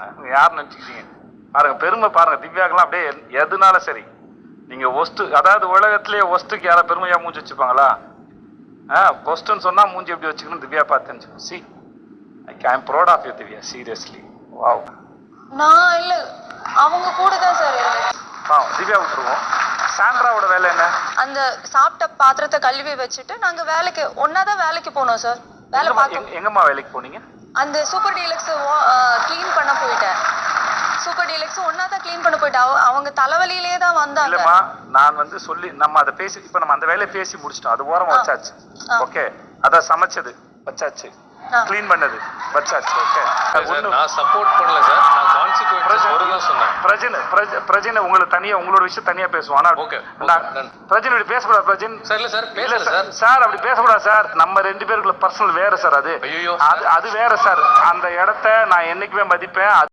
பேசுவாங்க. யார் நினைச்சுக்கிட்டீங்க பாருங்க, பெருமை பாருங்க. திவ்யாக்கெல்லாம் அப்படியே எதுனால சரி. நீங்க ஒஸ்ட், அதாவது உலகத்திலேயே ஒஸ்ட்டுக்கு யாரை பெருமையா மூஞ்சி வச்சுப்பாங்களா? ஒஸ்ட்டுன்னு சொன்னா மூஞ்சி எப்படி வச்சுக்கணும் திவ்யா பார்த்துன்னு. See I am proud of you Divya, seriously. Wow. நான் இல்ல, அவங்க கூட தான் சார் இருந்தேன். திவ்யா விட்டுருவோம். சாண்ட்ராவோட வேலை என்ன? அந்த சாப்பிட்ட பாத்திரத்தை கழுவி வச்சுட்டு நாங்க வேலைக்கு ஒன்னாதான் வேலைக்கு போனோம் சார். வேலை பார்க்க எங்கம்மா வேலைக்கு போனீங்க? அந்த சூப்பர் டீலக்ஸ் க்ளீன் பண்ண போயிட்டேன். சூப்பர் டீலக்ஸ் ஒன்னாதான் க்ளீன் பண்ண போயிட்டேன். அவங்க தலைவலியிலே தான் வந்தாங்க. இல்லம்மா, நான் வந்து சொல்லி நம்ம அதை பேசி, இப்ப நம்ம அந்த வேலையை பேசி முடிச்சிட்டோம். அது ஓரமா வச்சாச்சு. ஓகே, அத சமைச்சது வச்சாச்சு, க்ளீன் பண்ணது வச்சாச்சு. ஓகே, நான் சப்போர்ட் பண்ணல சார், நான் கான்சிக்வென்சஸ் ஒருதான் சொன்னேன். பிரஜன் உங்களுக்கு தனியா உங்களோட விஷயம் தனியா பேசுவோம். ஆனா ஓகே பிரஜன் இப்படி பேசக்கூடாது. பிரஜன் சார் இல்ல சார், பேசல சார். சார் அப்படி பேசக்கூடாது சார். நம்ம ரெண்டு பேருக்குள்ள பர்சனல் வேற சார். அது ஐயோ அது வேற சார். அந்த இடத்த நான் என்னைக்குமே மதிப்பேன்.